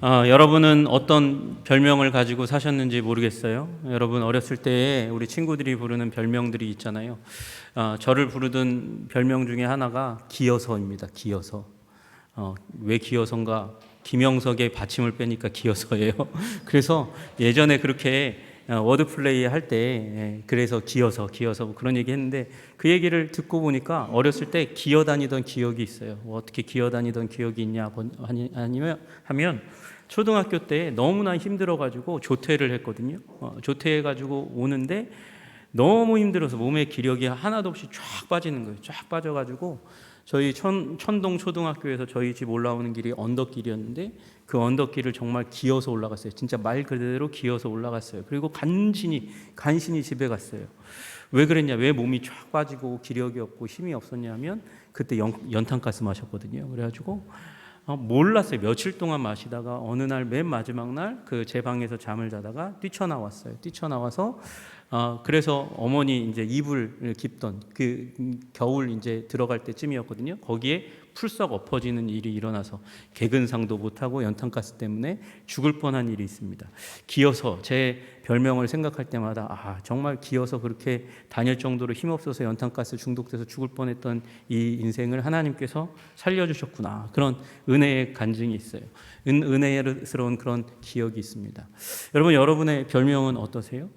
여러분은 어떤 별명을 가지고 사셨는지 모르겠어요. 여러분 어렸을 때 우리 친구들이 부르는 별명들이 있잖아요. 저를 부르던 별명 중에 하나가 기어서입니다. 기어서. 왜 기어서인가? 김영석의 받침을 빼니까 기어서예요. 그래서 예전에 그렇게 워드 플레이 할 때 그래서 기어서 뭐 그런 얘기 했는데, 그 얘기를 듣고 보니까 어렸을 때 기어 다니던 기억이 있어요. 어떻게 기어 다니던 기억이 있냐 하면 초등학교 때 너무나 힘들어 가지고 조퇴를 했거든요. 조퇴해 가지고 오는데 너무 힘들어서 몸에 기력이 하나도 없이 쫙 빠지는 거예요. 쫙 빠져 가지고 저희 천동 초등학교에서 저희 집 올라오는 길이 언덕길이었는데 그 언덕길을 정말 기어서 올라갔어요. 진짜 말 그대로 기어서 올라갔어요. 그리고 간신히 집에 갔어요. 왜 그랬냐? 왜 몸이 쫙 빠지고 기력이 없고 힘이 없었냐면 그때 연탄가스 마셨거든요. 그래가지고 몰랐어요. 며칠 동안 마시다가 어느 날 맨 마지막 날 그 제 방에서 잠을 자다가 뛰쳐나왔어요. 뛰쳐나와서 그래서 어머니 이제 이불을 깁던 그 겨울 이제 들어갈 때쯤이었거든요. 거기에 풀썩 엎어지는 일이 일어나서 개근상도 못하고 연탄가스 때문에 죽을 뻔한 일이 있습니다. 기어서, 제 별명을 생각할 때마다 정말 기어서 그렇게 다닐 정도로 힘없어서 연탄가스 중독돼서 죽을 뻔했던 이 인생을 하나님께서 살려주셨구나, 그런 은혜의 간증이 있어요. 은혜스러운 그런 기억이 있습니다. 여러분, 여러분의 별명은 어떠세요?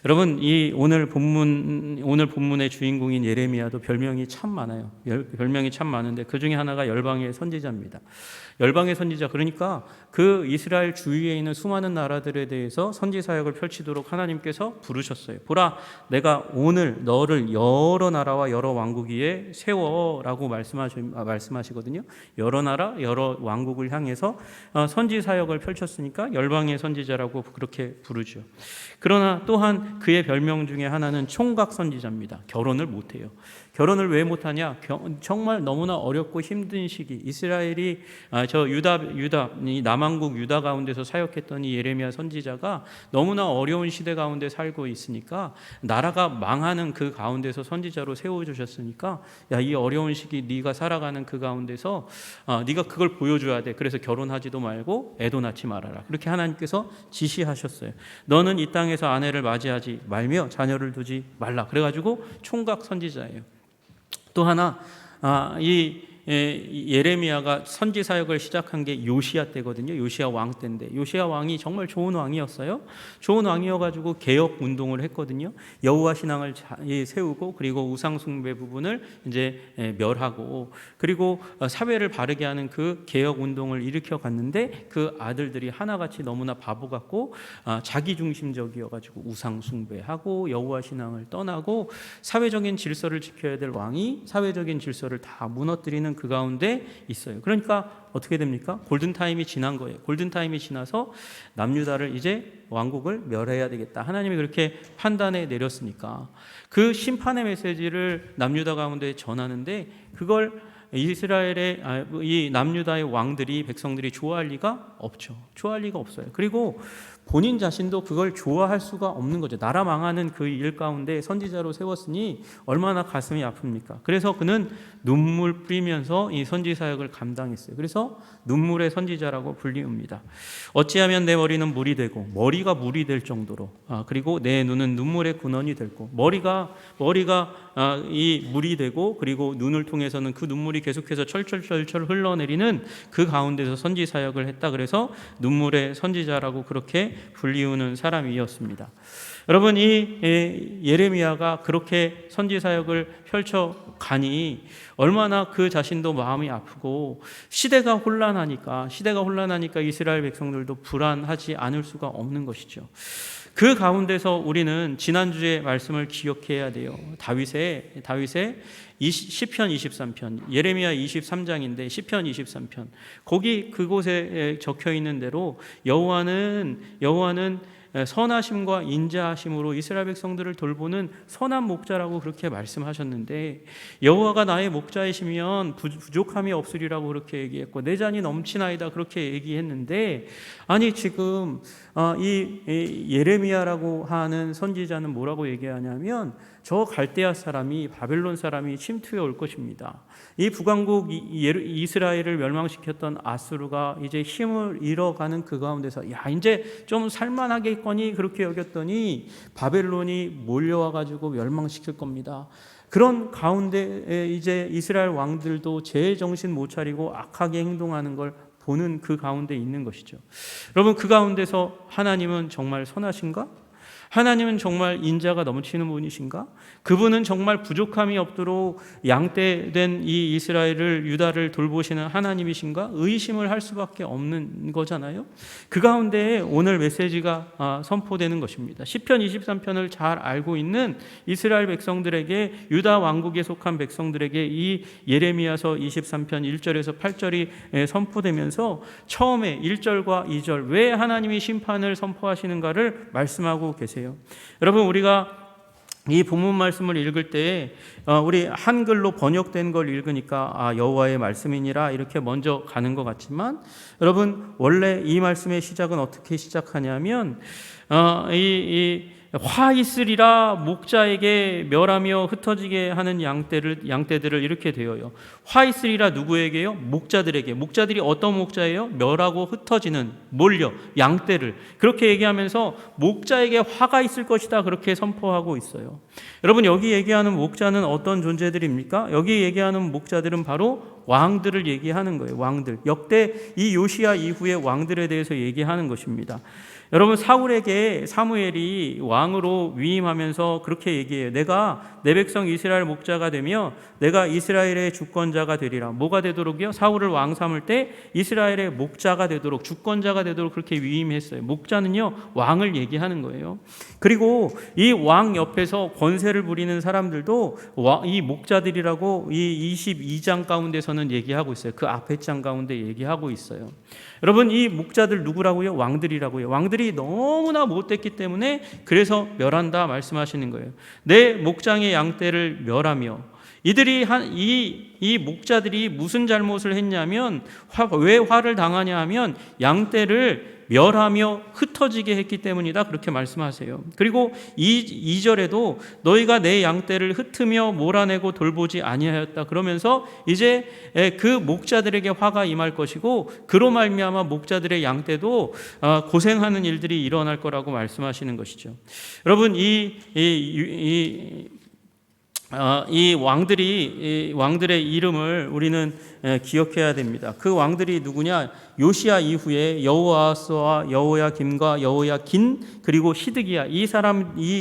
여러분, 이 오늘 본문의 주인공인 예레미야도 별명이 참 많아요. 별명이 참 많은데 그 중에 하나가 열방의 선지자입니다. 열방의 선지자, 그러니까 그 이스라엘 주위에 있는 수많은 나라들에 대해서 선지 사역을 펼치도록 하나님께서 부르셨어요. 보라, 내가 오늘 너를 여러 나라와 여러 왕국 위에 세워라고 말씀하시거든요. 여러 나라, 여러 왕국을 향해서 선지 사역을 펼쳤으니까 열방의 선지자라고 그렇게 부르죠. 그러나 또한 그의 별명 중에 하나는 총각 선지자입니다. 결혼을 못해요. 결혼을 왜 못하냐? 정말 너무나 어렵고 힘든 시기, 이스라엘이 이 남왕국 유다 가운데서 사역했던 이 예레미야 선지자가 너무나 어려운 시대 가운데 살고 있으니까, 나라가 망하는 그 가운데서 선지자로 세워주셨으니까, 이 어려운 시기 네가 살아가는 그 가운데서 네가 그걸 보여줘야 돼. 그래서 결혼하지도 말고 애도 낳지 말아라. 그렇게 하나님께서 지시하셨어요. 너는 이 땅에서 아내를 맞이하지 말며 자녀를 두지 말라. 그래가지고 총각 선지자예요. 또 하나, 이 예레미야가 선지 사역을 시작한 게 요시야 때거든요. 요시야 왕 때인데, 요시야 왕이 정말 좋은 왕이었어요. 좋은 왕이어가지고 개혁 운동을 했거든요. 여호와 신앙을 세우고, 그리고 우상 숭배 부분을 이제 멸하고, 그리고 사회를 바르게 하는 그 개혁 운동을 일으켜 갔는데, 그 아들들이 하나같이 너무나 바보 같고 자기 중심적이어가지고 우상 숭배하고 여호와 신앙을 떠나고, 사회적인 질서를 지켜야 될 왕이 사회적인 질서를 다 무너뜨리는 그 가운데 있어요. 그러니까 어떻게 됩니까? 골든타임이 지난 거예요. 골든타임이 지나서 남유다를 이제 왕국을 멸해야 되겠다, 하나님이 그렇게 판단해 내렸으니까 그 심판의 메시지를 남유다 가운데 전하는데, 그걸 이스라엘의 이 남유다의 왕들이, 백성들이 좋아할 리가 없죠. 좋아할 리가 없어요. 그리고 본인 자신도 그걸 좋아할 수가 없는 거죠. 나라 망하는 그 일 가운데 선지자로 세웠으니 얼마나 가슴이 아픕니까? 그래서 그는 눈물 뿌리면서 이 선지 사역을 감당했어요. 그래서 눈물의 선지자라고 불리웁니다. 어찌하면 내 머리는 물이 되고, 머리가 물이 될 정도로, 그리고 내 눈은 눈물의 근원이 되고, 머리가 이 물이 되고, 그리고 눈을 통해서는 그 눈물이 계속해서 철철철철 흘러내리는 그 가운데서 선지 사역을 했다. 그래서 눈물의 선지자라고 그렇게 불리우는 사람이었습니다. 여러분, 이 예레미야가 그렇게 선지 사역을 펼쳐가니 얼마나 그 자신도 마음이 아프고, 시대가 혼란하니까 이스라엘 백성들도 불안하지 않을 수가 없는 것이죠. 그 가운데서 우리는 지난주의 말씀을 기억해야 돼요. 다윗의 시편 23편, 예레미야 23장인데 시편 23편, 거기 그곳에 적혀 있는 대로 여호와는 선하심과 인자하심으로 이스라엘 백성들을 돌보는 선한 목자라고 그렇게 말씀하셨는데, 여호와가 나의 목자이시면 부족함이 없으리라고 그렇게 얘기했고 내 잔이 넘치나이다 그렇게 얘기했는데, 아니 지금 이 예레미야라고 하는 선지자는 뭐라고 얘기하냐면 저 갈대아 사람이, 바벨론 사람이 침투해 올 것입니다. 이 북왕국 이스라엘을 멸망시켰던 아수르가 이제 힘을 잃어가는 그 가운데서 야 이제 좀 살만하겠거니 그렇게 여겼더니 바벨론이 몰려와 가지고 멸망시킬 겁니다. 그런 가운데 이제 이스라엘 왕들도 제 정신 못 차리고 악하게 행동하는 걸 보는 그 가운데 있는 것이죠. 여러분, 그 가운데서 하나님은 정말 선하신가? 하나님은 정말 인자가 넘치는 분이신가? 그분은 정말 부족함이 없도록 양떼된 이 이스라엘을, 유다를 돌보시는 하나님이신가? 의심을 할 수밖에 없는 거잖아요. 그 가운데 오늘 메시지가 선포되는 것입니다. 시편 23편을 잘 알고 있는 이스라엘 백성들에게, 유다 왕국에 속한 백성들에게 이 예레미야서 23편 1절에서 8절이 선포되면서 처음에 1절과 2절 왜 하나님이 심판을 선포하시는가를 말씀하고 계세요. 여러분, 우리가 이 본문 말씀을 읽을 때 우리 한글로 번역된 걸 읽으니까 여호와의 말씀이니라 이렇게 먼저 가는 것 같지만, 여러분 원래 이 말씀의 시작은 어떻게 시작하냐면 화 있으리라 목자에게 멸하며 흩어지게 하는 양떼들을 이렇게 되어요. 화 있으리라 누구에게요? 목자들에게. 목자들이 어떤 목자예요? 멸하고 흩어지는, 몰려 양떼를, 그렇게 얘기하면서 목자에게 화가 있을 것이다 그렇게 선포하고 있어요. 여러분, 여기 얘기하는 목자는 어떤 존재들입니까? 여기 얘기하는 목자들은 바로 왕들을 얘기하는 거예요. 왕들. 역대 이 요시야 이후의 왕들에 대해서 얘기하는 것입니다. 여러분, 사울에게 사무엘이 왕으로 위임하면서 그렇게 얘기해요. 내가 내 백성 이스라엘 목자가 되며 내가 이스라엘의 주권자가 되리라. 뭐가 되도록이요? 사울을 왕 삼을 때 이스라엘의 목자가 되도록, 주권자가 되도록 그렇게 위임했어요. 목자는요, 왕을 얘기하는 거예요. 그리고 이 왕 옆에서 권세를 부리는 사람들도 이 목자들이라고 이 22장 가운데서는 얘기하고 있어요. 그 앞에 장 가운데 얘기하고 있어요. 여러분, 이 목자들 누구라고요? 왕들이라고요. 왕들이 너무나 못됐기 때문에 그래서 멸한다 말씀하시는 거예요. 내 목장의 양떼를 멸하며, 이들이 이 목자들이 무슨 잘못을 했냐면, 왜 화를 당하냐 하면 양떼를 멸하며 흩어지게 했기 때문이다 그렇게 말씀하세요. 그리고 2절에도 너희가 내 양떼를 흩으며 몰아내고 돌보지 아니하였다 그러면서 이제 그 목자들에게 화가 임할 것이고 그로 말미암아 목자들의 양떼도 고생하는 일들이 일어날 거라고 말씀하시는 것이죠. 여러분, 이 왕들의 이름을 우리는 기억해야 됩니다. 그 왕들이 누구냐? 요시야 이후에 여호아스와 여호야김과 여호야긴 그리고 시드기야, 이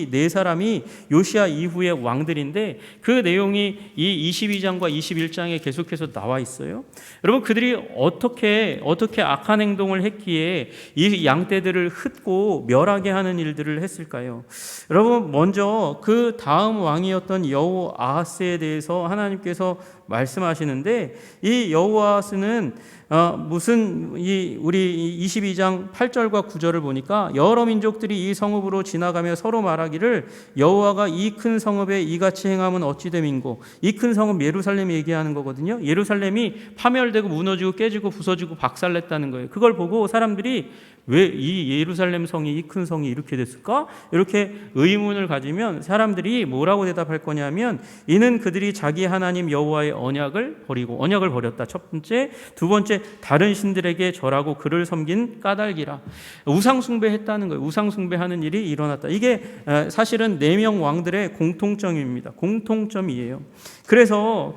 네 사람이 요시야 이후의 왕들인데 그 내용이 이 22장과 21장에 계속해서 나와 있어요. 여러분, 그들이 어떻게 악한 행동을 했기에 이 양떼들을 흩고 멸하게 하는 일들을 했을까요? 여러분, 먼저 그 다음 왕이었던 여호아하스에 대해서 하나님께서 말씀하시는데, 이 여호아하스는 우리 22장 8절과 9절을 보니까 여러 민족들이 이 성읍으로 지나가며 서로 말하기를 여호와가 이 큰 성읍에 이같이 행함은 어찌 됨인고. 이 큰 성읍 예루살렘 얘기하는 거거든요. 예루살렘이 파멸되고 무너지고 깨지고 부서지고 박살냈다는 거예요. 그걸 보고 사람들이 왜 이 예루살렘 성이, 이 큰 성이 이렇게 됐을까? 이렇게 의문을 가지면 사람들이 뭐라고 대답할 거냐면, 이는 그들이 자기 하나님 여호와의 언약을 버렸다. 첫 번째. 두 번째, 다른 신들에게 절하고 그를 섬긴 까닭이라. 우상 숭배했다는 거예요. 우상 숭배하는 일이 일어났다. 이게 사실은 4명 왕들의 공통점입니다. 공통점이에요. 그래서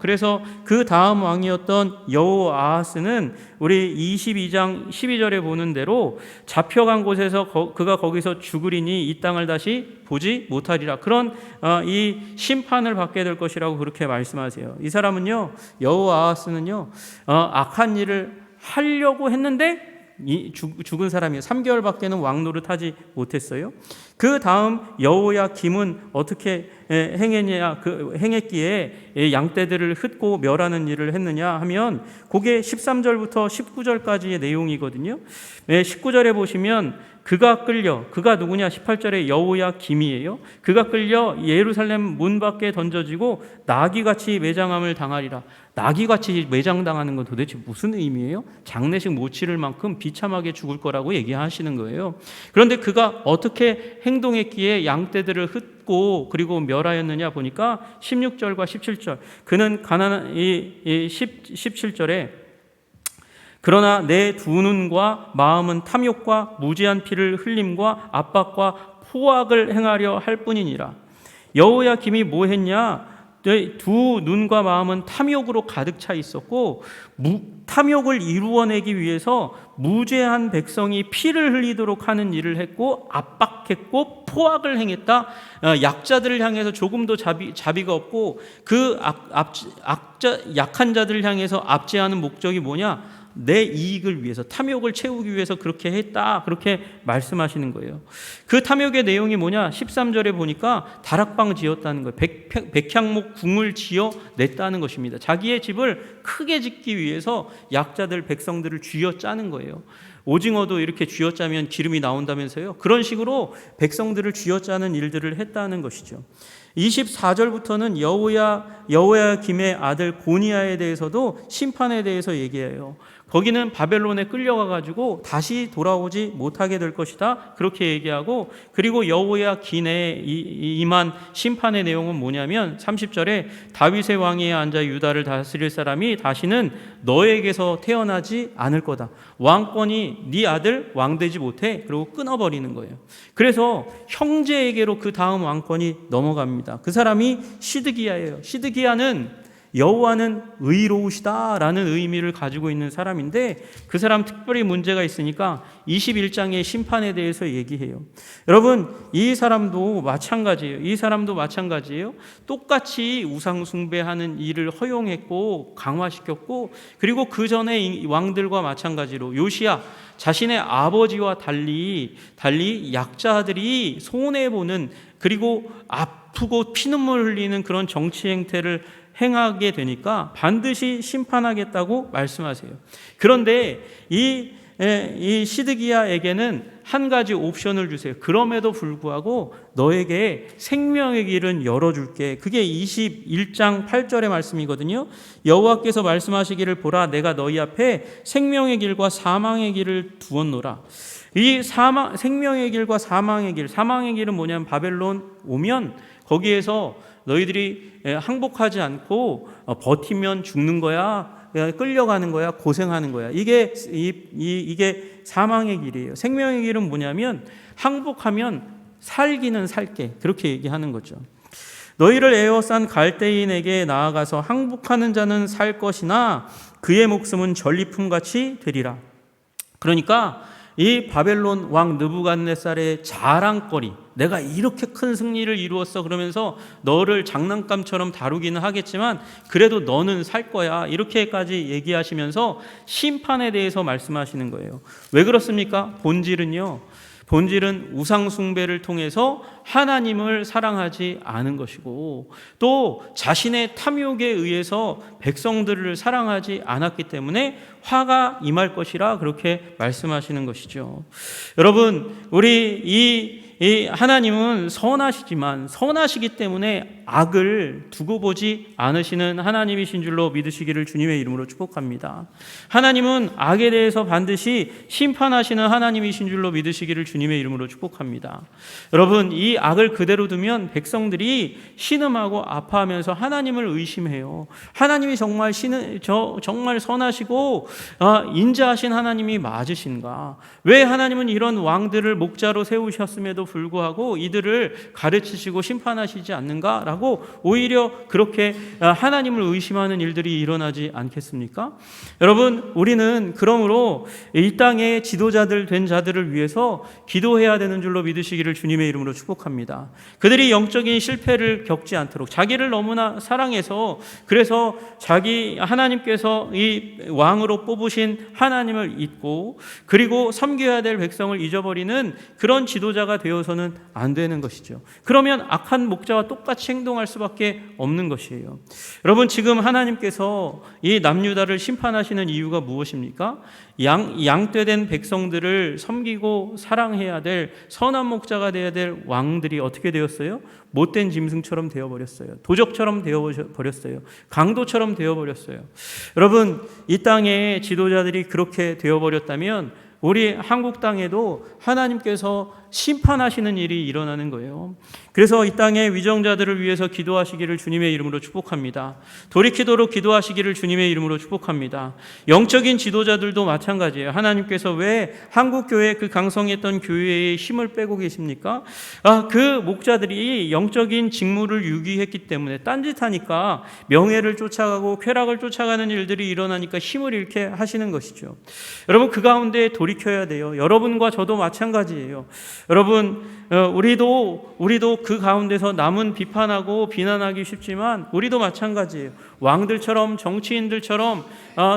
그 다음 왕이었던 여호아하스는 우리 22장 12절에 보는 대로 잡혀간 곳에서 그가 거기서 죽으리니 이 땅을 다시 보지 못하리라. 그런 이 심판을 받게 될 것이라고 그렇게 말씀하세요. 이 사람은요, 여호아하스는요, 악한 일을 하려고 했는데 죽은 사람이에요. 3개월밖에는 왕 노릇하지 못했어요. 그 다음 여호야김은 어떻게 행했냐, 행했기에 양떼들을 흩고 멸하는 일을 했느냐 하면 그게 13절부터 19절까지의 내용이거든요. 19절에 보시면 그가 누구냐? 18절에 여호야김이에요. 그가 끌려 예루살렘 문 밖에 던져지고 나귀같이 매장함을 당하리라. 나귀같이 매장당하는 건 도대체 무슨 의미예요? 장례식 못 치를 만큼 비참하게 죽을 거라고 얘기하시는 거예요. 그런데 그가 어떻게 행동했기에 양떼들을 흩고 그리고 멸하였느냐 보니까 16절과 17절. 그는 가난한 17절에 그러나 내 두 눈과 마음은 탐욕과 무지한 피를 흘림과 압박과 포악을 행하려 할 뿐이니라. 여호야김이 뭐 했냐? 두 눈과 마음은 탐욕으로 가득 차 있었고 탐욕을 이루어내기 위해서 무죄한 백성이 피를 흘리도록 하는 일을 했고 압박했고 포악을 행했다. 약자들을 향해서 조금도 자비가 없고 그 약한 자들을 향해서 압제하는 목적이 뭐냐? 내 이익을 위해서, 탐욕을 채우기 위해서 그렇게 했다, 그렇게 말씀하시는 거예요. 그 탐욕의 내용이 뭐냐? 13절에 보니까 다락방 지었다는 거예요. 백향목 궁을 지어 냈다는 것입니다. 자기의 집을 크게 짓기 위해서 약자들, 백성들을 쥐어짜는 거예요. 오징어도 이렇게 쥐어짜면 기름이 나온다면서요. 그런 식으로 백성들을 쥐어짜는 일들을 했다는 것이죠. 24절부터는 여호야김의 아들 고니야에 대해서도 심판에 대해서 얘기해요. 거기는 바벨론에 끌려가가지고 다시 돌아오지 못하게 될 것이다, 그렇게 얘기하고, 그리고 여호야긴에 임한 심판의 내용은 뭐냐면 30절에 다윗의 왕위에 앉아 유다를 다스릴 사람이 다시는 너에게서 태어나지 않을 거다. 왕권이 네 아들 왕되지 못해. 그리고 끊어버리는 거예요. 그래서 형제에게로 그 다음 왕권이 넘어갑니다. 그 사람이 시드기야예요. 시드기야는 여호와는 의로우시다라는 의미를 가지고 있는 사람인데, 그 사람 특별히 문제가 있으니까 21장의 심판에 대해서 얘기해요. 여러분, 이 사람도 마찬가지예요. 똑같이 우상 숭배하는 일을 허용했고 강화시켰고, 그리고 그 전에 왕들과 마찬가지로 요시야 자신의 아버지와 달리 약자들이 손해보는, 그리고 아프고 피눈물 흘리는 그런 정치 행태를 행하게 되니까 반드시 심판하겠다고 말씀하세요. 그런데 이 시드기야에게는 한 가지 옵션을 주세요. 그럼에도 불구하고 너에게 생명의 길은 열어줄게. 그게 21장 8절의 말씀이거든요. 여호와께서 말씀하시기를 보라, 내가 너희 앞에 생명의 길과 사망의 길을 두었노라. 이 생명의 길과 사망의 길은 뭐냐면 바벨론 오면 거기에서 너희들이 항복하지 않고 버티면 죽는 거야, 끌려가는 거야, 고생하는 거야. 이게 사망의 길이에요. 생명의 길은 뭐냐면 항복하면 살기는 살게, 그렇게 얘기하는 거죠. 너희를 에워싼 갈대인에게 나아가서 항복하는 자는 살 것이나 그의 목숨은 전리품같이 되리라. 그러니까 이 바벨론 왕 느부갓네살의 자랑거리, 내가 이렇게 큰 승리를 이루었어 그러면서 너를 장난감처럼 다루기는 하겠지만 그래도 너는 살 거야, 이렇게까지 얘기하시면서 심판에 대해서 말씀하시는 거예요. 왜 그렇습니까? 본질은 우상 숭배를 통해서 하나님을 사랑하지 않은 것이고, 또 자신의 탐욕에 의해서 백성들을 사랑하지 않았기 때문에 화가 임할 것이라 그렇게 말씀하시는 것이죠. 여러분, 우리 이 하나님은 선하시기 때문에 악을 두고 보지 않으시는 하나님이신 줄로 믿으시기를 주님의 이름으로 축복합니다. 하나님은 악에 대해서 반드시 심판하시는 하나님이신 줄로 믿으시기를 주님의 이름으로 축복합니다. 여러분, 이 악을 그대로 두면 백성들이 신음하고 아파하면서 하나님을 의심해요. 하나님이 정말 선하시고 인자하신 하나님이 맞으신가? 왜 하나님은 이런 왕들을 목자로 세우셨음에도 불구하고 이들을 가르치시고 심판하시지 않는가라고 오히려 그렇게 하나님을 의심하는 일들이 일어나지 않겠습니까? 여러분, 우리는 그러므로 이 땅의 지도자들 된 자들을 위해서 기도해야 되는 줄로 믿으시기를 주님의 이름으로 축복합니다. 그들이 영적인 실패를 겪지 않도록, 자기를 너무나 사랑해서, 그래서 하나님께서 이 왕으로 뽑으신 하나님을 잊고 그리고 섬겨야 될 백성을 잊어버리는 그런 지도자가 되어 되어서는 안 되는 것이죠. 그러면 악한 목자와 똑같이 행동할 수밖에 없는 것이에요. 여러분, 지금 하나님께서 이 남유다를 심판하시는 이유가 무엇입니까? 양떼된 백성들을 섬기고 사랑해야 될 선한 목자가 되어야 될 왕들이 어떻게 되었어요? 못된 짐승처럼 되어버렸어요. 도적처럼 되어버렸어요. 강도처럼 되어버렸어요. 여러분, 이 땅의 지도자들이 그렇게 되어버렸다면 우리 한국 땅에도 하나님께서 심판하시는 일이 일어나는 거예요. 그래서 이 땅의 위정자들을 위해서 기도하시기를 주님의 이름으로 축복합니다. 돌이키도록 기도하시기를 주님의 이름으로 축복합니다. 영적인 지도자들도 마찬가지예요. 하나님께서 왜 한국교회 그 강성했던 교회의 힘을 빼고 계십니까? 그 목자들이 영적인 직무를 유기했기 때문에 딴짓하니까 명예를 쫓아가고 쾌락을 쫓아가는 일들이 일어나니까 힘을 잃게 하시는 것이죠. 여러분, 그 가운데 돌이켜야 돼요. 여러분과 저도 마찬가지예요. 여러분, 우리도 그 가운데서 남은 비판하고 비난하기 쉽지만 우리도 마찬가지예요. 왕들처럼, 정치인들처럼,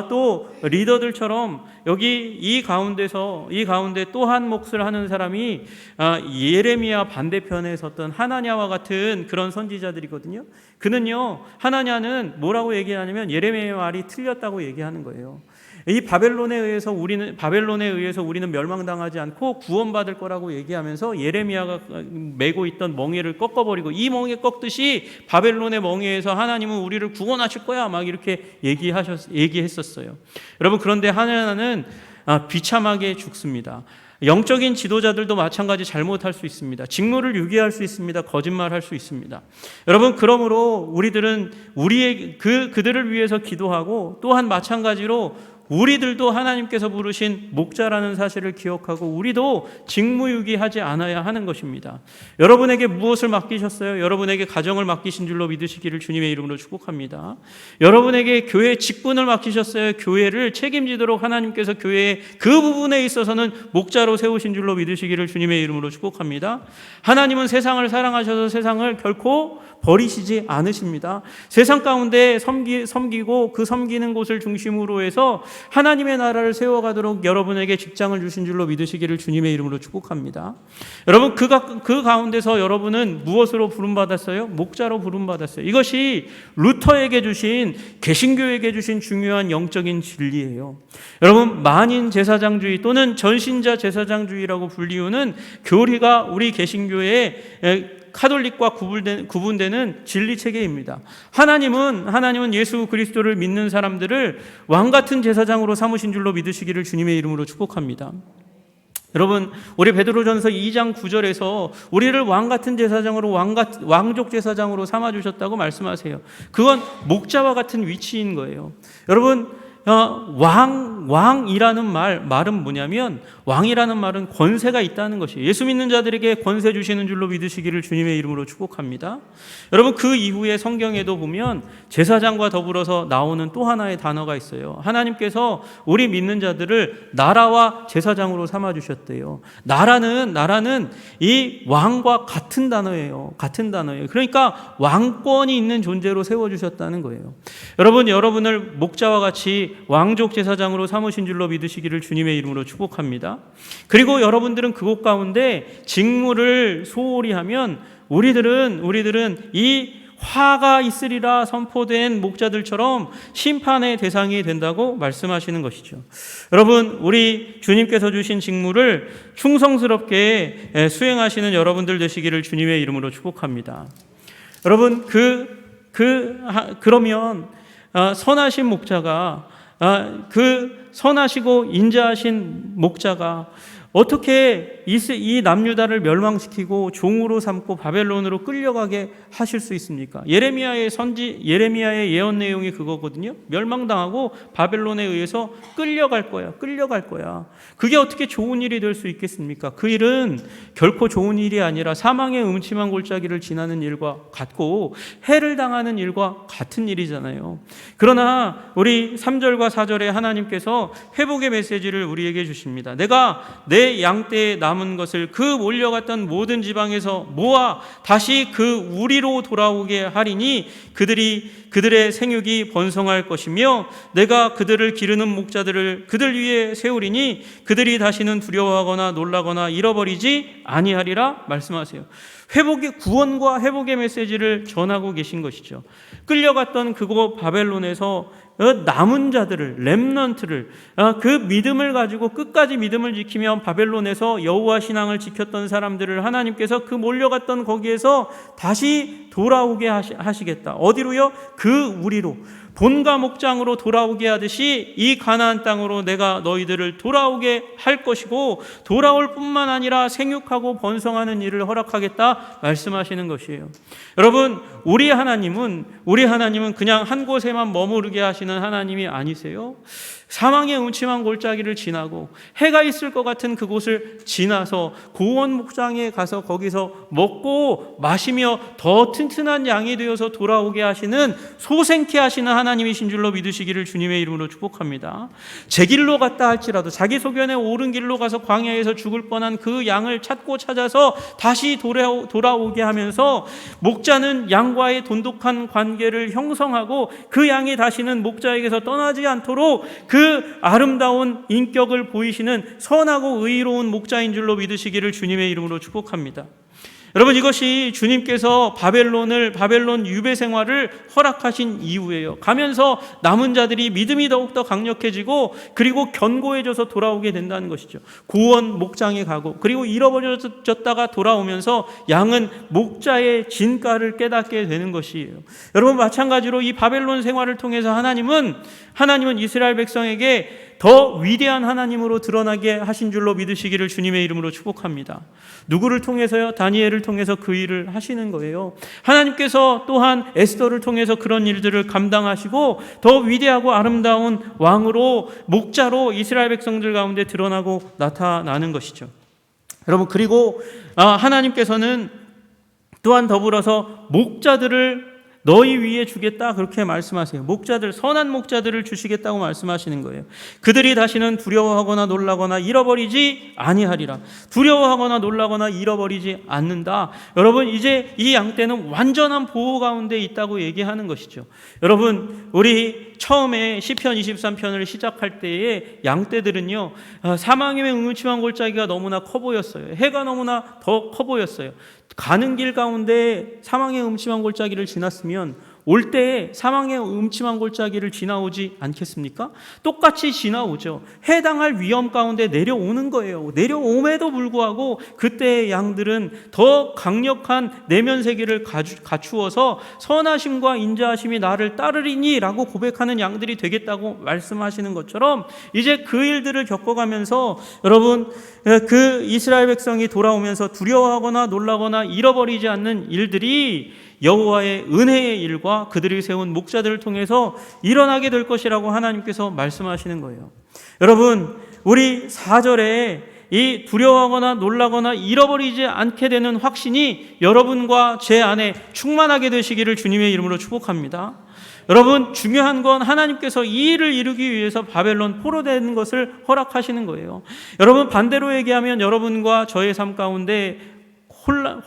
또 리더들처럼 여기 이 가운데 또 한 몫을 하는 사람이 예레미야 반대편에 섰던 하나냐와 같은 그런 선지자들이거든요. 그는요, 하나냐는 뭐라고 얘기하냐면 예레미야의 말이 틀렸다고 얘기하는 거예요. 이 바벨론에 의해서 우리는 멸망당하지 않고 구원받을 거라고 얘기하면서 예레미야가 메고 있던 멍에를 꺾어버리고, 이 멍에 꺾듯이 바벨론의 멍에에서 하나님은 우리를 구원하실 거야 막 이렇게 얘기했었어요. 여러분, 그런데 하나는 비참하게 죽습니다. 영적인 지도자들도 마찬가지 잘못할 수 있습니다. 직무를 유기할 수 있습니다. 거짓말할 수 있습니다. 여러분, 그러므로 우리들은 그들을 위해서 기도하고, 또한 마찬가지로 우리들도 하나님께서 부르신 목자라는 사실을 기억하고 우리도 직무유기하지 않아야 하는 것입니다. 여러분에게 무엇을 맡기셨어요? 여러분에게 가정을 맡기신 줄로 믿으시기를 주님의 이름으로 축복합니다. 여러분에게 교회 직분을 맡기셨어요. 교회를 책임지도록 하나님께서 교회의 그 부분에 있어서는 목자로 세우신 줄로 믿으시기를 주님의 이름으로 축복합니다. 하나님은 세상을 사랑하셔서 세상을 결코 버리시지 않으십니다. 세상 가운데 섬기고 그 섬기는 곳을 중심으로 해서 하나님의 나라를 세워가도록 여러분에게 직장을 주신 줄로 믿으시기를 주님의 이름으로 축복합니다. 여러분, 그 가운데서 여러분은 무엇으로 부름받았어요? 목자로 부름받았어요. 이것이 루터에게 주신, 개신교에게 주신 중요한 영적인 진리예요. 여러분, 만인 제사장주의 또는 전신자 제사장주의라고 불리우는 교리가 우리 개신교의 카톨릭과 구분되는 진리 체계입니다. 하나님은 예수 그리스도를 믿는 사람들을 왕 같은 제사장으로 삼으신 줄로 믿으시기를 주님의 이름으로 축복합니다. 여러분, 우리 베드로전서 2장 9절에서 우리를 왕 같은 제사장으로 왕족 제사장으로 삼아 주셨다고 말씀하세요. 그건 목자와 같은 위치인 거예요. 여러분, 왕이라는 말은 뭐냐면, 왕이라는 말은 권세가 있다는 것이에요. 예수 믿는 자들에게 권세 주시는 줄로 믿으시기를 주님의 이름으로 축복합니다. 여러분, 그 이후에 성경에도 보면 제사장과 더불어서 나오는 또 하나의 단어가 있어요. 하나님께서 우리 믿는 자들을 나라와 제사장으로 삼아 주셨대요. 나라는 이 왕과 같은 단어예요. 그러니까 왕권이 있는 존재로 세워 주셨다는 거예요. 여러분을 목자와 같이 왕족 제사장으로 삼으신 줄로 믿으시기를 주님의 이름으로 축복합니다. 그리고 여러분들은 그곳 가운데 직무를 소홀히 하면 우리들은 이 화가 있으리라 선포된 목자들처럼 심판의 대상이 된다고 말씀하시는 것이죠. 여러분, 우리 주님께서 주신 직무를 충성스럽게 수행하시는 여러분들 되시기를 주님의 이름으로 축복합니다. 여러분, 그러면 선하신 목자가, 그 선하시고 인자하신 목자가 어떻게 이 남유다를 멸망시키고 종으로 삼고 바벨론으로 끌려가게 하실 수 있습니까? 예레미야의 예언 내용이 그거거든요. 멸망당하고 바벨론에 의해서 끌려갈 거야. 그게 어떻게 좋은 일이 될 수 있겠습니까? 그 일은 결코 좋은 일이 아니라 사망의 음침한 골짜기를 지나는 일과 같고 해를 당하는 일과 같은 일이잖아요. 그러나 우리 3절과 4절에 하나님께서 회복의 메시지를 우리에게 주십니다. 내가 내 내 양떼에 남은 것을 그 몰려갔던 모든 지방에서 모아 다시 그 우리로 돌아오게 하리니 그들의 생육이 번성할 것이며 내가 그들을 기르는 목자들을 그들 위에 세우리니 그들이 다시는 두려워하거나 놀라거나 잃어버리지 아니하리라 말씀하세요. 구원과 회복의 메시지를 전하고 계신 것이죠. 끌려갔던 그곳 바벨론에서 남은 자들을, 렘넌트를, 그 믿음을 가지고 끝까지 믿음을 지키며 바벨론에서 여호와 신앙을 지켰던 사람들을 하나님께서 그 몰려갔던 거기에서 다시 돌아오게 하시겠다. 어디로요? 그 우리로, 본가 목장으로 돌아오게 하듯이 이 가나안 땅으로 내가 너희들을 돌아오게 할 것이고, 돌아올 뿐만 아니라 생육하고 번성하는 일을 허락하겠다 말씀하시는 것이에요. 여러분, 우리 하나님은 그냥 한 곳에만 머무르게 하시는 하나님이 아니세요. 사망의 음침한 골짜기를 지나고 해가 있을 것 같은 그곳을 지나서 고원 목장에 가서 거기서 먹고 마시며 더 튼튼한 양이 되어서 돌아오게 하시는, 소생케 하시는 하나님이신 줄로 믿으시기를 주님의 이름으로 축복합니다. 제 길로 갔다 할지라도, 자기 소견에 옳은 길로 가서 광야에서 죽을 뻔한 그 양을 찾고 찾아서 다시 돌아오게 하면서 목자는 양과의 돈독한 관계를 형성하고 그 양이 다시는 목자에게서 떠나지 않도록 그 아름다운 인격을 보이시는 선하고 의로운 목자인 줄로 믿으시기를 주님의 이름으로 축복합니다. 여러분, 이것이 주님께서 바벨론 유배 생활을 허락하신 이유예요. 가면서 남은 자들이 믿음이 더욱더 강력해지고 그리고 견고해져서 돌아오게 된다는 것이죠. 고원 목장에 가고 그리고 잃어버려졌다가 돌아오면서 양은 목자의 진가를 깨닫게 되는 것이에요. 여러분, 마찬가지로 이 바벨론 생활을 통해서 하나님은 이스라엘 백성에게 더 위대한 하나님으로 드러나게 하신 줄로 믿으시기를 주님의 이름으로 축복합니다. 누구를 통해서요? 다니엘을 통해서 그 일을 하시는 거예요. 하나님께서 또한 에스더를 통해서 그런 일들을 감당하시고 더 위대하고 아름다운 왕으로, 목자로 이스라엘 백성들 가운데 드러나고 나타나는 것이죠. 여러분, 그리고 하나님께서는 또한 더불어서 목자들을 너희 위에 주겠다, 그렇게 말씀하세요. 목자들, 선한 목자들을 주시겠다고 말씀하시는 거예요. 그들이 다시는 두려워하거나 놀라거나 잃어버리지 아니하리라. 두려워하거나 놀라거나 잃어버리지 않는다. 여러분, 이제 이 양떼는 완전한 보호 가운데 있다고 얘기하는 것이죠. 여러분, 우리 처음에 시편 23편을 시작할 때에 양떼들은요, 사망의 음침한 골짜기가 너무나 커 보였어요. 해가 너무나 더 커 보였어요. 가는 길 가운데 사망의 음침한 골짜기를 지났으면 올 때에 사망의 음침한 골짜기를 지나오지 않겠습니까? 똑같이 지나오죠. 해당할 위험 가운데 내려오는 거예요. 내려옴에도 불구하고 그때의 양들은 더 강력한 내면 세계를 갖추어서 선하심과 인자하심이 나를 따르리니 라고 고백하는 양들이 되겠다고 말씀하시는 것처럼 이제 그 일들을 겪어가면서 여러분, 그 이스라엘 백성이 돌아오면서 두려워하거나 놀라거나 잃어버리지 않는 일들이 여호와의 은혜의 일과 그들이 세운 목자들을 통해서 일어나게 될 것이라고 하나님께서 말씀하시는 거예요. 여러분, 우리 4절에 이 두려워하거나 놀라거나 잃어버리지 않게 되는 확신이 여러분과 제 안에 충만하게 되시기를 주님의 이름으로 축복합니다. 여러분, 중요한 건 하나님께서 이 일을 이루기 위해서 바벨론 포로되는 것을 허락하시는 거예요. 여러분, 반대로 얘기하면 여러분과 저의 삶 가운데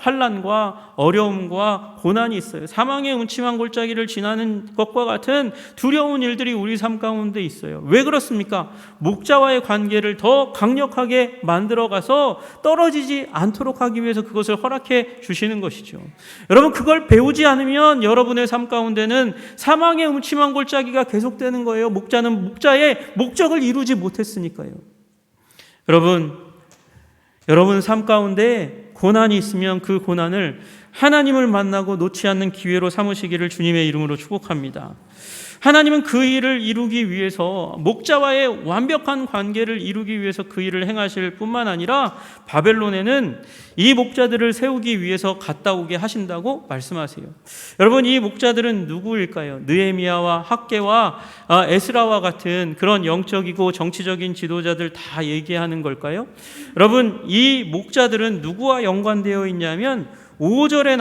환난과 어려움과 고난이 있어요. 사망의 음침한 골짜기를 지나는 것과 같은 두려운 일들이 우리 삶 가운데 있어요. 왜 그렇습니까? 목자와의 관계를 더 강력하게 만들어가서 떨어지지 않도록 하기 위해서 그것을 허락해 주시는 것이죠. 여러분, 그걸 배우지 않으면 여러분의 삶 가운데는 사망의 음침한 골짜기가 계속되는 거예요. 목자는 목자의 목적을 이루지 못했으니까요. 여러분 삶 가운데 고난이 있으면 그 고난을 하나님을 만나고 놓지 않는 기회로 삼으시기를 주님의 이름으로 축복합니다. 하나님은 그 일을 이루기 위해서, 목자와의 완벽한 관계를 이루기 위해서 그 일을 행하실 뿐만 아니라 바벨론에는 이 목자들을 세우기 위해서 갔다 오게 하신다고 말씀하세요. 여러분, 이 목자들은 누구일까요? 느헤미야와 학개와 에스라와 같은 그런 영적이고 정치적인 지도자들 다 얘기하는 걸까요? 여러분, 이 목자들은 누구와 연관되어 있냐면 5절에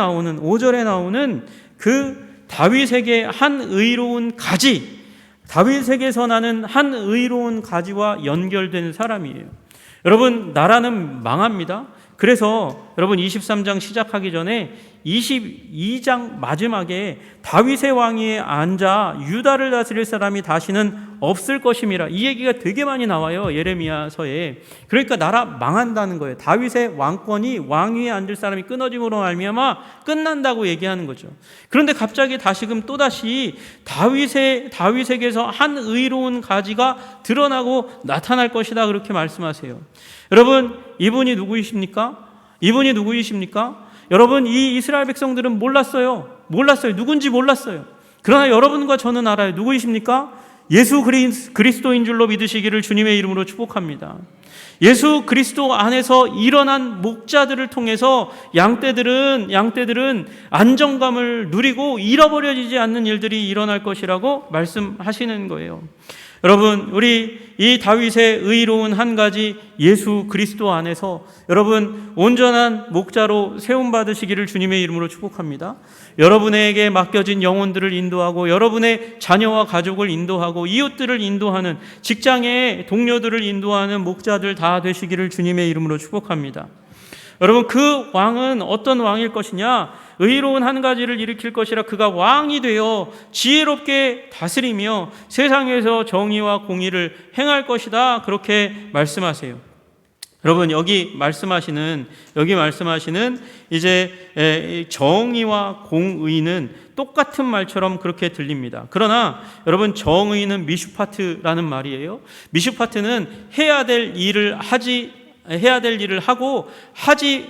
나오는 그 다윗에게 한 의로운 가지, 다윗에게서 나는 한 의로운 가지와 연결된 사람이에요. 여러분, 나라는 망합니다. 그래서 여러분 23장 시작하기 전에 22장 마지막에 다윗의 왕위에 앉아 유다를 다스릴 사람이 다시는 없을 것임이라, 이 얘기가 되게 많이 나와요, 예레미야서에. 그러니까 나라 망한다는 거예요. 다윗의 왕권이, 왕위에 앉을 사람이 끊어짐으로 말미암아 끝난다고 얘기하는 거죠. 그런데 갑자기 다시금 또다시 다윗에게서 한 의로운 가지가 드러나고 나타날 것이다, 그렇게 말씀하세요. 여러분, 이분이 누구이십니까? 여러분, 이 이스라엘 백성들은 몰랐어요. 누군지 몰랐어요. 그러나 여러분과 저는 알아요. 누구이십니까? 예수 그리스도인 줄로 믿으시기를 주님의 이름으로 축복합니다. 예수 그리스도 안에서 일어난 목자들을 통해서 양떼들은 안정감을 누리고 잃어버려지지 않는 일들이 일어날 것이라고 말씀하시는 거예요. 여러분, 우리 이 다윗의 의로운 한 가지 예수 그리스도 안에서 여러분 온전한 목자로 세움받으시기를 주님의 이름으로 축복합니다. 여러분에게 맡겨진 영혼들을 인도하고, 여러분의 자녀와 가족을 인도하고, 이웃들을 인도하는, 직장의 동료들을 인도하는 목자들 다 되시기를 주님의 이름으로 축복합니다. 여러분, 그 왕은 어떤 왕일 것이냐? 의로운 한 가지를 일으킬 것이라 그가 왕이 되어 지혜롭게 다스리며 세상에서 정의와 공의를 행할 것이다, 그렇게 말씀하세요. 여러분, 여기 말씀하시는 이제 정의와 공의는 똑같은 말처럼 그렇게 들립니다. 그러나 여러분, 정의는 미슈파트라는 말이에요. 미슈파트는 해야 될 일을 하고 하지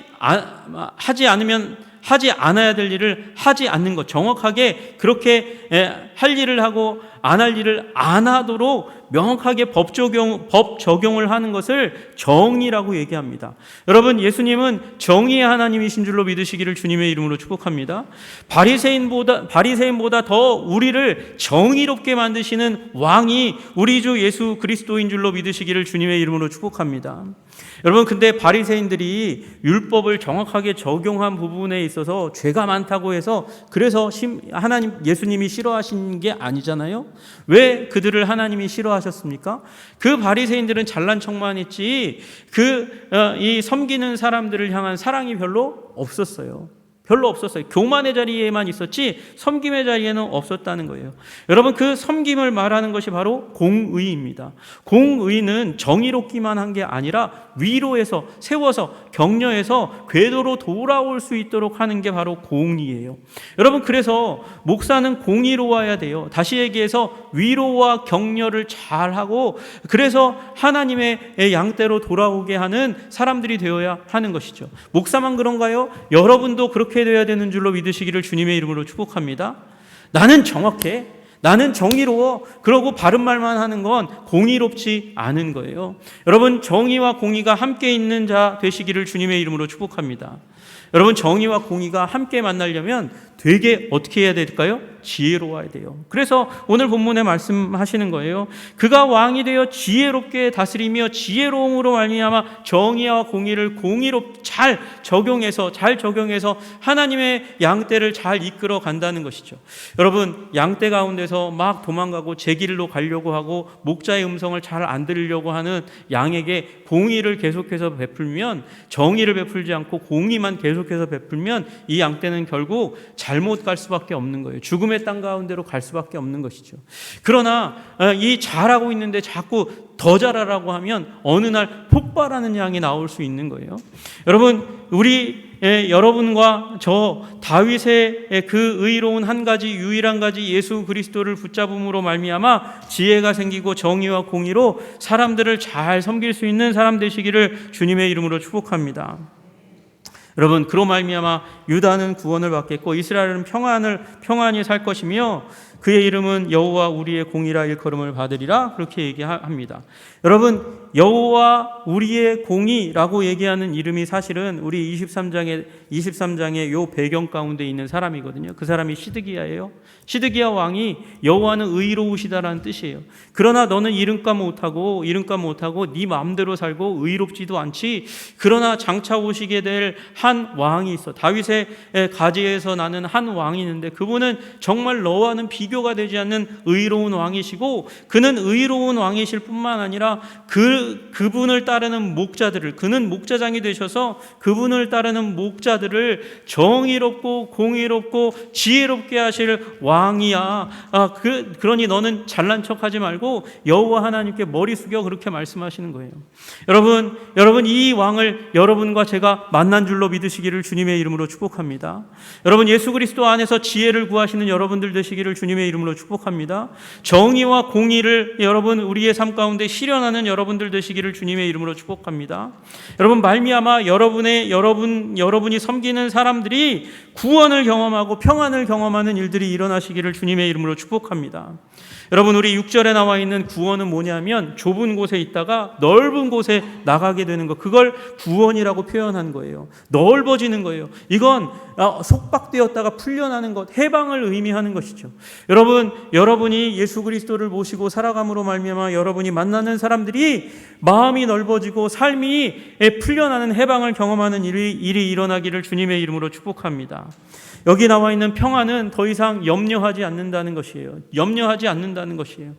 않아야 될 일을 하지 않는 것, 정확하게 그렇게 할 일을 하고 안 할 일을 안 하도록 명확하게 법 적용을 하는 것을 정의라고 얘기합니다. 여러분, 예수님은 정의의 하나님이신 줄로 믿으시기를 주님의 이름으로 축복합니다. 바리새인보다 더 우리를 정의롭게 만드시는 왕이 우리 주 예수 그리스도인 줄로 믿으시기를 주님의 이름으로 축복합니다. 여러분, 근데 바리새인들이 율법을 정확하게 적용한 부분에 있어서 죄가 많다고 해서 그래서 예수님이 싫어하신 게 아니잖아요. 왜 그들을 하나님이 싫어하셨습니까? 그 바리새인들은 잘난 척만 했지 이 섬기는 사람들을 향한 사랑이 별로 없었어요. 교만의 자리에만 있었지 섬김의 자리에는 없었다는 거예요. 여러분, 그 섬김을 말하는 것이 바로 공의입니다. 공의는 정의롭기만 한 게 아니라 위로해서, 세워서, 격려해서 궤도로 돌아올 수 있도록 하는 게 바로 공의예요. 여러분, 그래서 목사는 공의로워야 돼요. 다시 얘기해서 위로와 격려를 잘하고, 그래서 하나님의 양떼로 돌아오게 하는 사람들이 되어야 하는 것이죠. 목사만 그런가요? 여러분도 그렇게 되어야 되는 줄로 믿으시기를 주님의 이름으로 축복합니다. 나는 정확해, 나는 정의로워, 그러고 바른 말만 하는 건 공의롭지 않은 거예요. 여러분, 정의와 공의가 함께 있는 자 되시기를 주님의 이름으로 축복합니다. 여러분, 정의와 공의가 함께 만나려면 되게 어떻게 해야 될까요? 지혜로워야 돼요. 그래서 오늘 본문에 말씀하시는 거예요. 그가 왕이 되어 지혜롭게 다스리며 지혜로움으로 말미암아 정의와 공의를 잘 적용해서 하나님의 양떼를 잘 이끌어 간다는 것이죠. 여러분, 양떼 가운데서 막 도망가고 제 길로 가려고 하고 목자의 음성을 잘 안 들으려고 하는 양에게 공의를 계속해서 베풀면, 정의를 베풀지 않고 공의만 계속해서 베풀면 이 양떼는 결국 잘못 갈 수밖에 없는 거예요. 죽음의 땅 가운데로 갈 수밖에 없는 것이죠. 그러나 이 잘하고 있는데 자꾸 더 잘하라고 하면 어느 날 폭발하는 양이 나올 수 있는 거예요. 여러분, 여러분과 저 다윗의 그 의로운 한 가지, 유일한 가지 예수 그리스도를 붙잡음으로 말미암아 지혜가 생기고 정의와 공의로 사람들을 잘 섬길 수 있는 사람 되시기를 주님의 이름으로 축복합니다. 여러분, 그로 말미암아 유다는 구원을 받겠고 이스라엘은 평안히 살 것이며 그의 이름은 여호와 우리의 공의라 일컬음을 받으리라, 그렇게 얘기합니다. 여러분, 여호와 우리의 공의라고 얘기하는 이름이 사실은 우리 23장의 요 배경 가운데 있는 사람이거든요. 그 사람이 시드기야예요. 시드기야 왕이 여호와는 의로우시다라는 뜻이에요. 그러나 너는 이름값 못하고 네 마음대로 살고 의롭지도 않지. 그러나 장차 오시게 될 한 왕이 있어. 다윗의 가지에서 나는 한 왕이 있는데 그분은 정말 너와는 비교 비교가 되지 않는 의로운 왕이시고, 그는 의로운 왕이실 뿐만 아니라 그분을 따르는 목자들을, 그는 목자장이 되셔서 그분을 따르는 목자들을 정의롭고 공의롭고 지혜롭게 하실 왕이야. 그러니 너는 잘난 척하지 말고 여호와 하나님께 머리 숙여, 그렇게 말씀하시는 거예요. 여러분 이 왕을 여러분과 제가 만난 줄로 믿으시기를 주님의 이름으로 축복합니다. 여러분, 예수 그리스도 안에서 지혜를 구하시는 여러분들 되시기를 주님의 이름으로 축복합니다. 정의와 공의를 여러분 우리의 삶 가운데 실현하는 여러분들 되시기를 주님의 이름으로 축복합니다. 여러분, 말미암아 여러분이 섬기는 사람들이 구원을 경험하고 평안을 경험하는 일들이 일어나시기를 주님의 이름으로 축복합니다. 여러분, 우리 6절에 나와 있는 구원은 뭐냐면 좁은 곳에 있다가 넓은 곳에 나가게 되는 것, 그걸 구원이라고 표현한 거예요. 넓어지는 거예요. 이건 속박되었다가 풀려나는 것, 해방을 의미하는 것이죠. 여러분이 예수 그리스도를 모시고 살아감으로 말미암아 여러분이 만나는 사람들이 마음이 넓어지고 삶이 풀려나는 해방을 경험하는 일이 일어나기를 주님의 이름으로 축복합니다. 여기 나와 있는 평안은 더 이상 염려하지 않는다는 것이에요. 염려하지 않는다는 것이에요.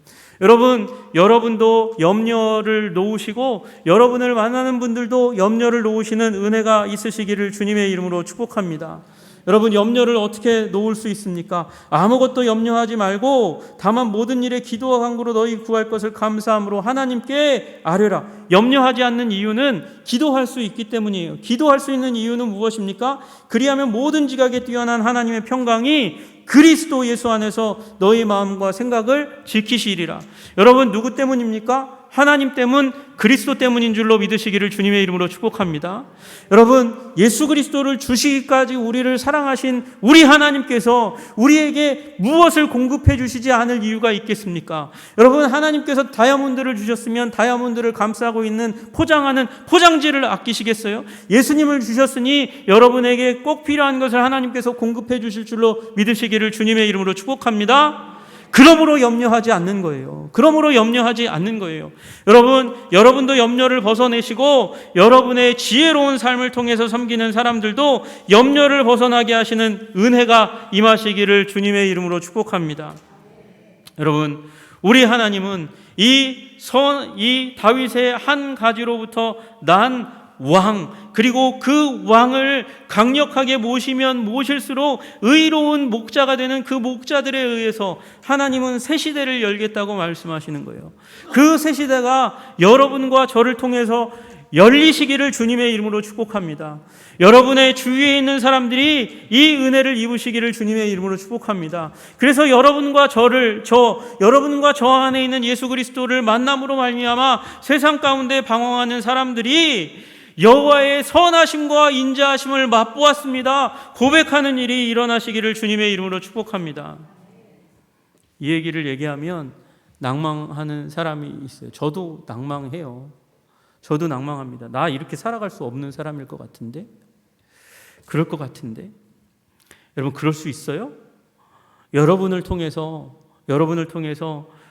여러분도 염려를 놓으시고 여러분을 만나는 분들도 염려를 놓으시는 은혜가 있으시기를 주님의 이름으로 축복합니다. 여러분, 염려를 어떻게 놓을 수 있습니까? 아무것도 염려하지 말고 다만 모든 일에 기도와 간구로 너희 구할 것을 감사함으로 하나님께 아뢰라. 염려하지 않는 이유는 기도할 수 있기 때문이에요. 기도할 수 있는 이유는 무엇입니까? 그리하면 모든 지각에 뛰어난 하나님의 평강이 그리스도 예수 안에서 너희 마음과 생각을 지키시리라. 여러분, 누구 때문입니까? 하나님 때문, 그리스도 때문인 줄로 믿으시기를 주님의 이름으로 축복합니다. 여러분, 예수 그리스도를 주시기까지 우리를 사랑하신 우리 하나님께서 우리에게 무엇을 공급해 주시지 않을 이유가 있겠습니까? 여러분, 하나님께서 다이아몬드를 주셨으면 다이아몬드를 감싸고 있는 포장하는 포장지를 아끼시겠어요? 예수님을 주셨으니 여러분에게 꼭 필요한 것을 하나님께서 공급해 주실 줄로 믿으시기를 주님의 이름으로 축복합니다. 그러므로 염려하지 않는 거예요. 여러분도 염려를 벗어내시고 여러분의 지혜로운 삶을 통해서 섬기는 사람들도 염려를 벗어나게 하시는 은혜가 임하시기를 주님의 이름으로 축복합니다. 여러분, 우리 하나님은 이 다윗의 한 가지로부터 난 왕, 그리고 그 왕을 강력하게 모시면 모실수록 의로운 목자가 되는 그 목자들에 의해서 하나님은 새 시대를 열겠다고 말씀하시는 거예요. 그 새 시대가 여러분과 저를 통해서 열리시기를 주님의 이름으로 축복합니다. 여러분의 주위에 있는 사람들이 이 은혜를 입으시기를 주님의 이름으로 축복합니다. 그래서 여러분과 저 안에 있는 예수 그리스도를 만남으로 말미암아 세상 가운데 방황하는 사람들이 여호와의 선하심과 인자하심을 맛보았습니다, 고백하는 일이 일어나시기를 주님의 이름으로 축복합니다. 이 얘기를 얘기하면 낭망하는 사람이 있어요. 저도 낭망해요. 저도 낭망합니다. 나 이렇게 살아갈 수 없는 사람일 것 같은데? 그럴 것 같은데? 여러분, 그럴 수 있어요? 여러분을 통해서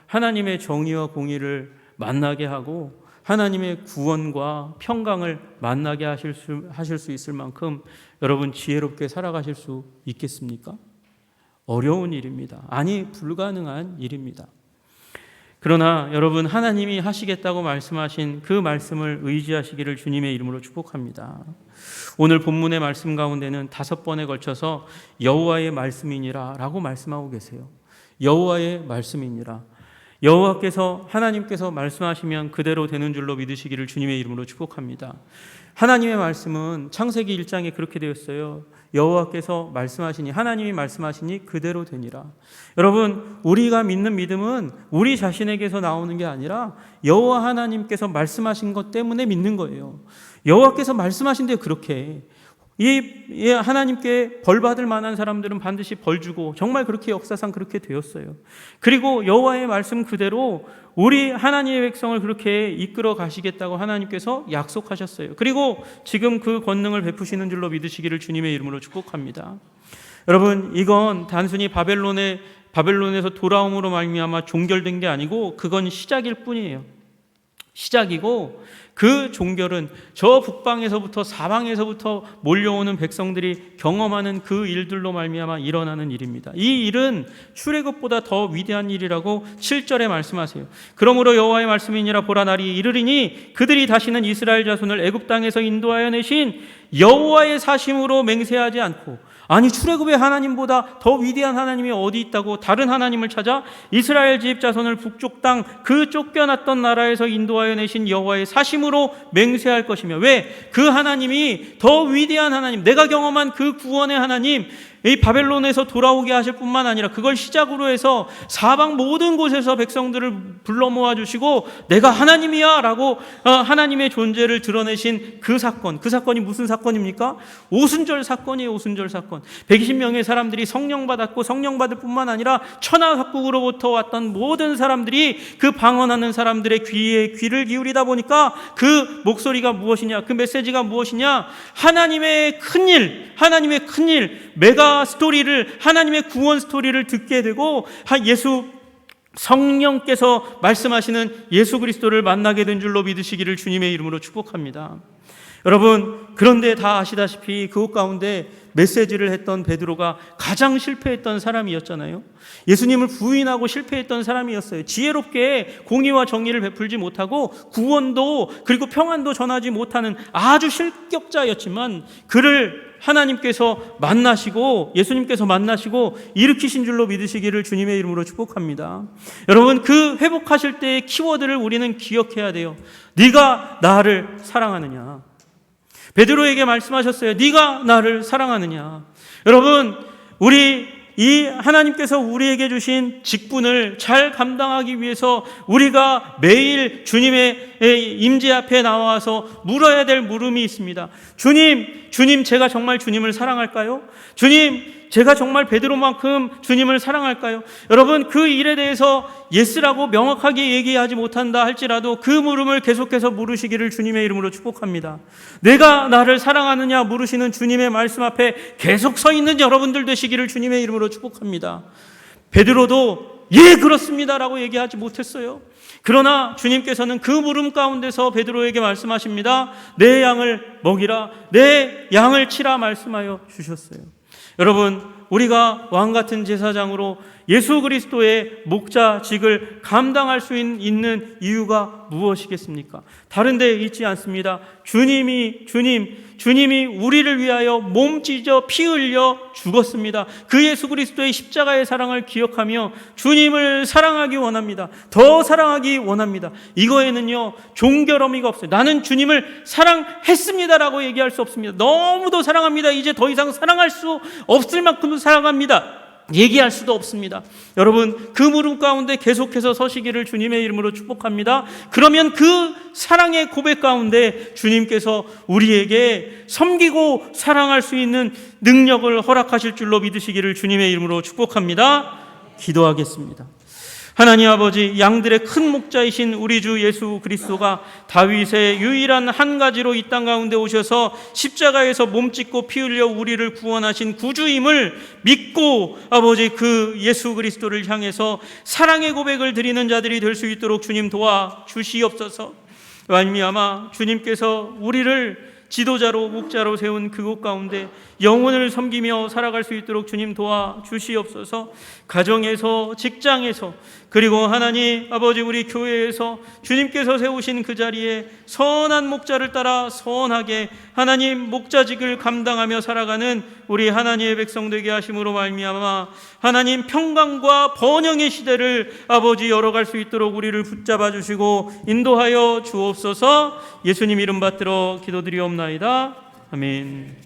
하나님의 정의와 공의를 만나게 하고 하나님의 구원과 평강을 만나게 하실 수 있을 만큼 여러분 지혜롭게 살아가실 수 있겠습니까? 어려운 일입니다. 아니, 불가능한 일입니다. 그러나 여러분, 하나님이 하시겠다고 말씀하신 그 말씀을 의지하시기를 주님의 이름으로 축복합니다. 오늘 본문의 말씀 가운데는 5번에 걸쳐서 여호와의 말씀이니라 라고 말씀하고 계세요. 여호와의 말씀이니라. 하나님께서 말씀하시면 그대로 되는 줄로 믿으시기를 주님의 이름으로 축복합니다. 하나님의 말씀은 창세기 1장에 그렇게 되었어요. 여호와께서 말씀하시니, 하나님이 말씀하시니 그대로 되니라. 여러분, 우리가 믿는 믿음은 우리 자신에게서 나오는 게 아니라 여호와 하나님께서 말씀하신 것 때문에 믿는 거예요. 여호와께서 말씀하신데 그렇게 이 하나님께 벌 받을 만한 사람들은 반드시 벌 주고, 정말 그렇게 역사상 그렇게 되었어요. 그리고 여호와의 말씀 그대로 우리 하나님의 백성을 그렇게 이끌어 가시겠다고 하나님께서 약속하셨어요. 그리고 지금 그 권능을 베푸시는 줄로 믿으시기를 주님의 이름으로 축복합니다. 여러분, 이건 단순히 바벨론에서 돌아옴으로 말미암아 종결된 게 아니고 그건 시작일 뿐이에요. 시작이고, 그 종결은 저 북방에서부터 사방에서부터 몰려오는 백성들이 경험하는 그 일들로 말미암아 일어나는 일입니다. 이 일은 출애굽보다 더 위대한 일이라고 7절에 말씀하세요. 그러므로 여호와의 말씀이니라, 보라 날이 이르리니 그들이 다시는 이스라엘 자손을 애굽 땅에서 인도하여 내신 여호와의 사심으로 맹세하지 않고, 아니 출애굽의 하나님보다 더 위대한 하나님이 어디 있다고 다른 하나님을 찾아 이스라엘 집 자손을 북쪽 땅 그 쫓겨났던 나라에서 인도하여 내신 여호와의 사심으로 맹세할 것이며, 왜? 그 하나님이 더 위대한 하나님, 내가 경험한 그 구원의 하나님, 이 바벨론에서 돌아오게 하실 뿐만 아니라 그걸 시작으로 해서 사방 모든 곳에서 백성들을 불러 모아주시고 내가 하나님이야 라고 하나님의 존재를 드러내신 그 사건, 그 사건이 무슨 사건입니까? 오순절 사건이에요. 오순절 사건. 120명의 사람들이 성령 받았고, 성령 받을 뿐만 아니라 천하각국으로부터 왔던 모든 사람들이 그 방언하는 사람들의 귀에 귀를 기울이다 보니까 그 목소리가 무엇이냐, 그 메시지가 무엇이냐, 하나님의 큰일, 하나님의 큰일, 메가 스토리를, 하나님의 구원 스토리를 듣게 되고, 예수 성령께서 말씀하시는 예수 그리스도를 만나게 된 줄로 믿으시기를 주님의 이름으로 축복합니다. 여러분, 그런데 다 아시다시피 그곳 가운데 메시지를 했던 베드로가 가장 실패했던 사람이었잖아요. 예수님을 부인하고 실패했던 사람이었어요. 지혜롭게 공의와 정의를 베풀지 못하고 구원도 그리고 평안도 전하지 못하는 아주 실격자였지만, 그를 하나님께서 만나시고 예수님께서 만나시고 일으키신 줄로 믿으시기를 주님의 이름으로 축복합니다. 여러분, 그 회복하실 때의 키워드를 우리는 기억해야 돼요. 네가 나를 사랑하느냐. 베드로에게 말씀하셨어요. 네가 나를 사랑하느냐. 여러분, 이 하나님께서 우리에게 주신 직분을 잘 감당하기 위해서 우리가 매일 주님의 임재 앞에 나와서 물어야 될 물음이 있습니다. 주님, 제가 정말 주님을 사랑할까요? 주님, 제가 정말 베드로만큼 주님을 사랑할까요? 여러분, 그 일에 대해서 예스라고 명확하게 얘기하지 못한다 할지라도 그 물음을 계속해서 물으시기를 주님의 이름으로 축복합니다. 내가 나를 사랑하느냐 물으시는 주님의 말씀 앞에 계속 서 있는 여러분들 되시기를 주님의 이름으로 축복합니다. 베드로도 예 그렇습니다라고 얘기하지 못했어요. 그러나 주님께서는 그 물음 가운데서 베드로에게 말씀하십니다. 내 양을 먹이라, 내 양을 치라 말씀하여 주셨어요. 여러분, 우리가 왕같은 제사장으로 예수 그리스도의 목자직을 감당할 수 있는 이유가 무엇이겠습니까? 다른 데 있지 않습니다. 주님이 우리를 위하여 몸 찢어 피 흘려 죽었습니다. 그 예수 그리스도의 십자가의 사랑을 기억하며 주님을 사랑하기 원합니다. 더 사랑하기 원합니다. 이거에는요 종결어미가 없어요. 나는 주님을 사랑했습니다라고 얘기할 수 없습니다. 너무도 사랑합니다. 이제 더 이상 사랑할 수 없을 만큼 사랑합니다. 얘기할 수도 없습니다. 여러분, 그 물음 가운데 계속해서 서시기를 주님의 이름으로 축복합니다. 그러면 그 사랑의 고백 가운데 주님께서 우리에게 섬기고 사랑할 수 있는 능력을 허락하실 줄로 믿으시기를 주님의 이름으로 축복합니다. 기도하겠습니다. 하나님 아버지, 양들의 큰 목자이신 우리 주 예수 그리스도가 다윗의 유일한 한 가지로 이 땅 가운데 오셔서 십자가에서 몸짓고 피 흘려 우리를 구원하신 구주임을 믿고 아버지 그 예수 그리스도를 향해서 사랑의 고백을 드리는 자들이 될 수 있도록 주님 도와주시옵소서. 말미암아 주님께서 우리를 지도자로 목자로 세운 그곳 가운데 영혼을 섬기며 살아갈 수 있도록 주님 도와주시옵소서. 가정에서, 직장에서, 그리고 하나님 아버지 우리 교회에서 주님께서 세우신 그 자리에 선한 목자를 따라 선하게 하나님 목자직을 감당하며 살아가는 우리 하나님의 백성 되게 하심으로 말미암아 하나님 평강과 번영의 시대를 아버지 열어갈 수 있도록 우리를 붙잡아 주시고 인도하여 주옵소서. 예수님 이름 받들어 기도드리옵나이다. 아멘.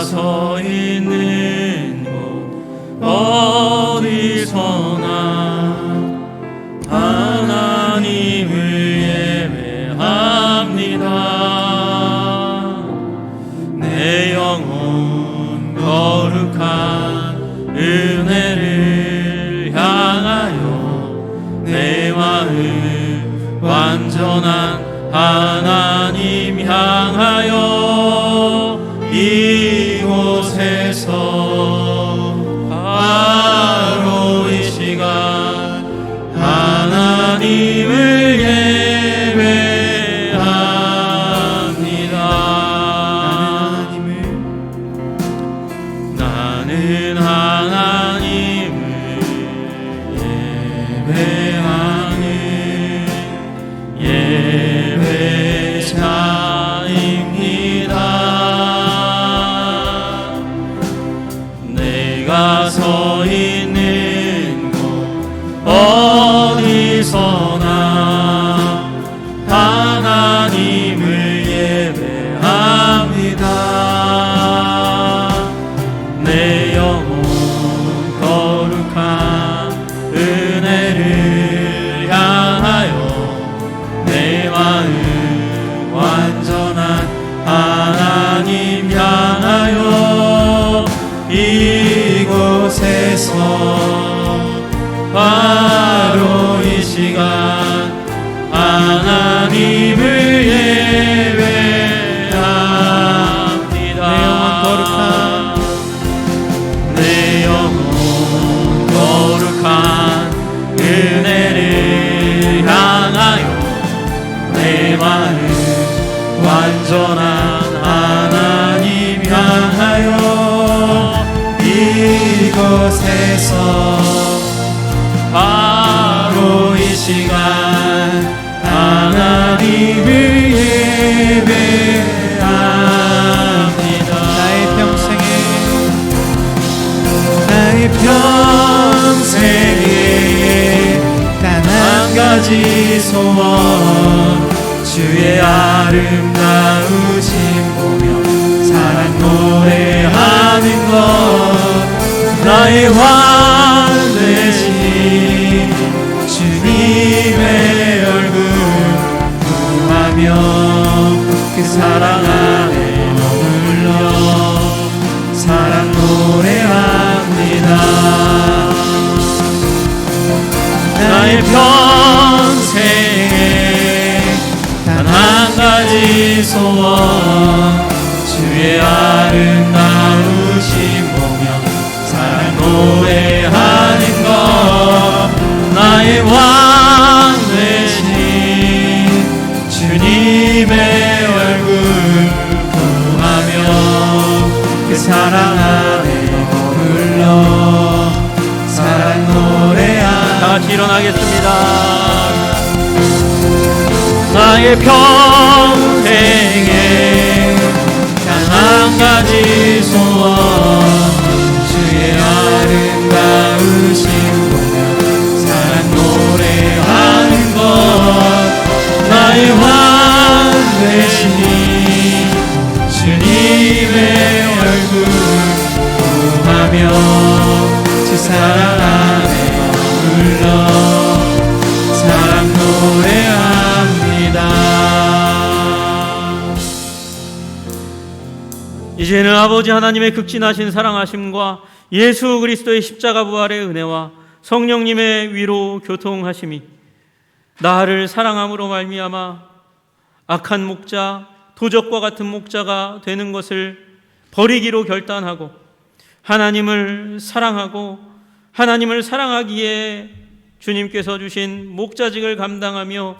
서 있는 곳 어디서나 거룩한 은혜를 향하여 내 마음 완전한 하나님 향하여 이곳에서 바로 이 시간 하나님을 예배합니다. 나는 하나님을 예배하는 예배자입니다. 내가 서 있는 곳 어디서나 하나님을 예배합니다. 내 영혼 거룩한 은혜를 향하여 내 마음 완전한 하나님 향하여 이곳에서 바로 이 시간 하나님을 예배합니다. 내 영혼 거룩한 은혜를 향하여 내 마음 완전한 하나님 향하여 이곳에서 바로 이 시간 하나님을 예배합니다. 나의 평생에 단 한 가지 소원 주의 아름다우심 보며 사랑 노래하는 것 나의 왕 되신 주님의 얼굴 구하며 그 사랑 안에 머물러 사랑 노래합니다. 나의 평생에 단 한 가지 소원 주의 아름다우심 보며 사랑 노래하는 것 나의 왕 되신 주님의 얼굴 구하며 그 사랑 안에 머물러 사랑 노래하는 다 같이 일어나겠습니다. 나의 평생에 단 한 가지 소원 주의 아름다우심 보며 사랑 노래하는 것 나의 왕 되신 주님의 얼굴 구하며 주 사랑 안에 머물러 사랑 노래합니다. 이제는 아버지 하나님의 극진하신 사랑하심과 예수 그리스도의 십자가 부활의 은혜와 성령님의 위로 교통하심이 나를 사랑함으로 말미암아 악한 목자, 도적과 같은 목자가 되는 것을 버리기로 결단하고 하나님을 사랑하고 하나님을 사랑하기에 주님께서 주신 목자직을 감당하며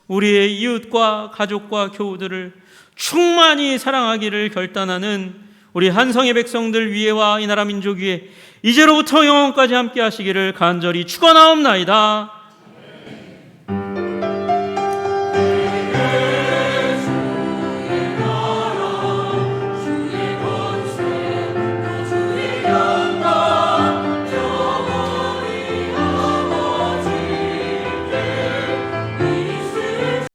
우리의 이웃과 가족과 교우들을 충만히 사랑하기를 결단하는 우리 한성의 백성들 위에와 이 나라 민족 위에 이제로부터 영원까지 함께 하시기를 간절히 축원하옵나이다.